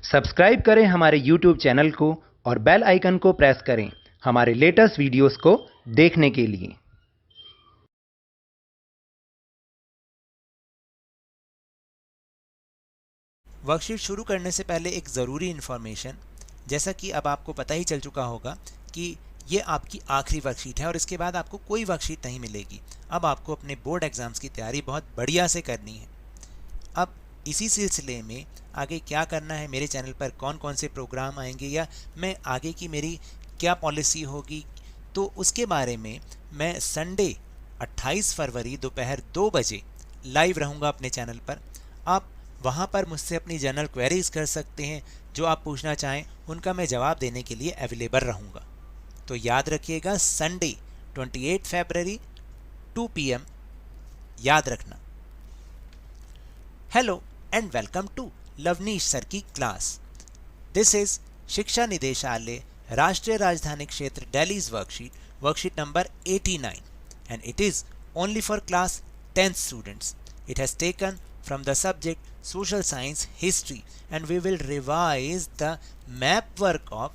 Subscribe करें हमारे YouTube channel को और बेल आइकन को प्रेस करें हमारे लेटेस्ट वीडियोस को देखने के लिए। वर्कशीट शुरू करने से पहले एक ज़रूरी इन्फॉर्मेशन, जैसा कि अब आपको पता ही चल चुका होगा कि ये आपकी आखिरी वर्कशीट है और इसके बाद आपको कोई वर्कशीट नहीं मिलेगी। अब आपको अपने बोर्ड एग्ज़ाम्स की तैयारी बहुत बढ़िया से करनी है। अब इसी सिलसिले में आगे क्या करना है, मेरे चैनल पर कौन कौन से प्रोग्राम आएंगे या मैं आगे की मेरी क्या पॉलिसी होगी, तो उसके बारे में मैं संडे 28 फरवरी दोपहर 2 बजे लाइव रहूँगा अपने चैनल पर। आप वहाँ पर मुझसे अपनी जनरल क्वेरीज कर सकते हैं, जो आप पूछना चाहें उनका मैं जवाब देने के लिए अवेलेबल रहूँगा। तो याद रखिएगा, संडे 28 फरवरी 2 PM याद रखना। Hello and welcome to Lavneesh sir की class. This is Shiksha Nideshalaya Rashtriya Rajdhani Kshetra Delhi's worksheet number 89 and it is only for class 10th students. It has taken from the subject social science history and we will revise the map work of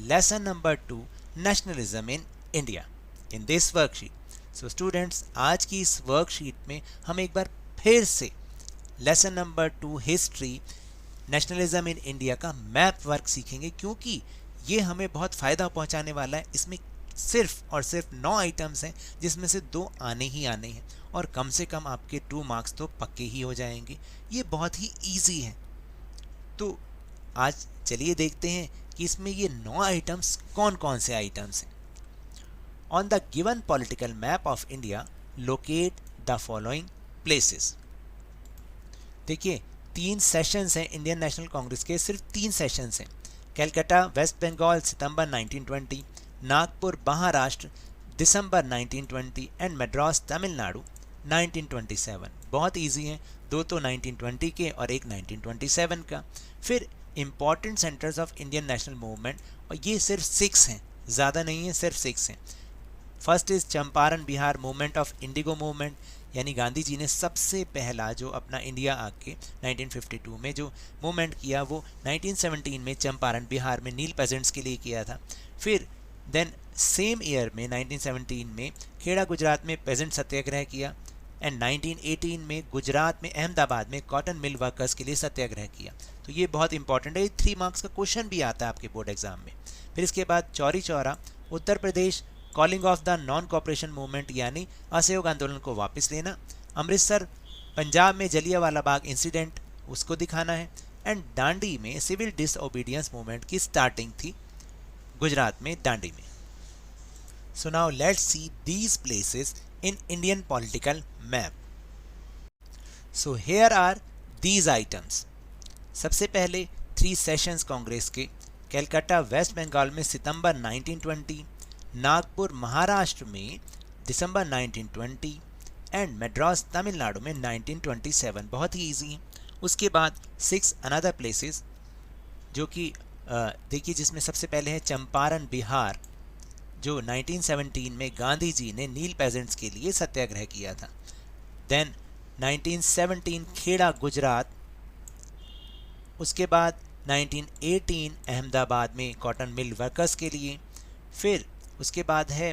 lesson number 2 nationalism in India in this worksheet. So students, आज की इस worksheet में हम एक बार फिर से lesson number 2 history nationalism in India का map work सीखेंगे, क्योंकि ये हमें बहुत फ़ायदा पहुंचाने वाला है। इसमें सिर्फ और सिर्फ 9 आइटम्स हैं, जिसमें से 2 आने ही आने हैं और कम से कम आपके 2 मार्क्स तो पक्के ही हो जाएंगे। ये बहुत ही ईजी है। तो आज चलिए देखते हैं कि इसमें ये 9 आइटम्स कौन कौन से आइटम्स हैं। On the given political map of India locate the following places. देखिए, 3 सेशंस हैं इंडियन नेशनल कांग्रेस के, सिर्फ 3 सेशंस हैं। कलकत्ता वेस्ट बंगाल सितंबर 1920, नागपुर महाराष्ट्र दिसंबर 1920 एंड मद्रास तमिलनाडु 1927। बहुत इजी हैं, 2 तो 1920 के और एक 1927 का। फिर important centres of Indian national movement, और ये सिर्फ 6 हैं, ज़्यादा नहीं है, सिर्फ 6 हैं। First is Champaran Bihar movement of Indigo movement, यानी गांधी जी ने सबसे पहला जो अपना इंडिया आके 1952 में जो मूवमेंट किया वो 1917 में चंपारण बिहार में नील पेजेंट्स के लिए किया था। फिर देन सेम ईयर में 1917 में खेड़ा गुजरात में पेजेंट सत्याग्रह किया एंड 1918 में गुजरात में अहमदाबाद में कॉटन मिल वर्कर्स के लिए सत्याग्रह किया। तो ये बहुत इंपॉर्टेंट है, 3 मार्क्स का क्वेश्चन भी आता है आपके बोर्ड एग्जाम में। फिर इसके बाद Chauri Chaura Uttar Pradesh calling off the non cooperation movement, यानी असहयोग आंदोलन को वापस लेना। अमृतसर पंजाब में जलियांवाला बाग इंसिडेंट, उसको दिखाना है। एंड दांडी में सिविल डिसओबीडियंस मूवमेंट की स्टार्टिंग थी गुजरात में, दांडी में। So now let's see these places in Indian political map. So here are these items. सबसे पहले 3 सेशंस कांग्रेस के, कलकत्ता वेस्ट बंगाल में सितंबर 1920, नागपुर महाराष्ट्र में दिसंबर 1920 एंड मद्रास तमिलनाडु में 1927। बहुत ही इजी है। उसके बाद 6 अनदर प्लेसेस, जो कि देखिए, जिसमें सबसे पहले है चंपारण बिहार, जो 1917 में गांधी जी ने नील पेजेंट्स के लिए सत्याग्रह किया था। देन 1917 खेड़ा गुजरात। उसके बाद 1918 अहमदाबाद में कॉटन मिल वर्कर्स के लिए। फिर उसके बाद है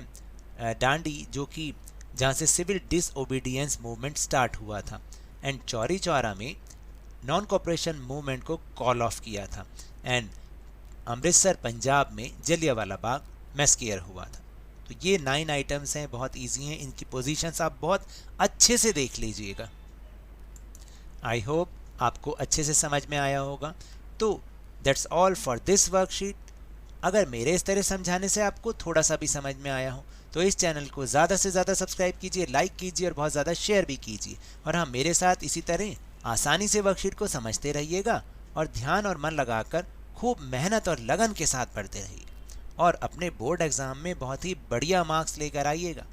दांडी, जो कि जहाँ से सिविल डिसओबीडियंस मूवमेंट स्टार्ट हुआ था। एंड चौरी चौरा में नॉन कॉपरेशन मूवमेंट को कॉल ऑफ किया था। एंड अमृतसर पंजाब में जलियांवाला बाग मैस्केयर हुआ था। तो ये 9 आइटम्स हैं, बहुत इजी हैं। इनकी पोजीशंस आप बहुत अच्छे से देख लीजिएगा। आई होप आपको अच्छे से समझ में आया होगा। तो that's all for this worksheet. अगर मेरे इस तरह समझाने से आपको थोड़ा सा भी समझ में आया हो तो इस चैनल को ज़्यादा से ज़्यादा सब्सक्राइब कीजिए, लाइक कीजिए और बहुत ज़्यादा शेयर भी कीजिए। और हाँ, मेरे साथ इसी तरह आसानी से वर्कशीट को समझते रहिएगा और ध्यान और मन लगाकर खूब मेहनत और लगन के साथ पढ़ते रहिए और अपने बोर्ड एग्ज़ाम में बहुत ही बढ़िया मार्क्स लेकर आइएगा।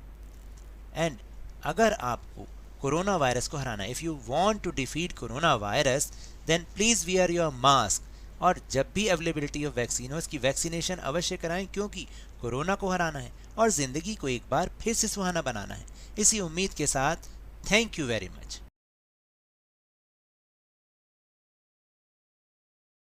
एंड अगर आपको कोरोना वायरस को हराना है, if you want to defeat corona virus, then please wear your mask. और जब भी अवेलेबिलिटी ऑफ वैक्सीन हो, इसकी वैक्सीनेशन अवश्य कराएं, क्योंकि कोरोना को हराना है और ज़िंदगी को एक बार फिर से सुहाना बनाना है। इसी उम्मीद के साथ थैंक यू वेरी मच।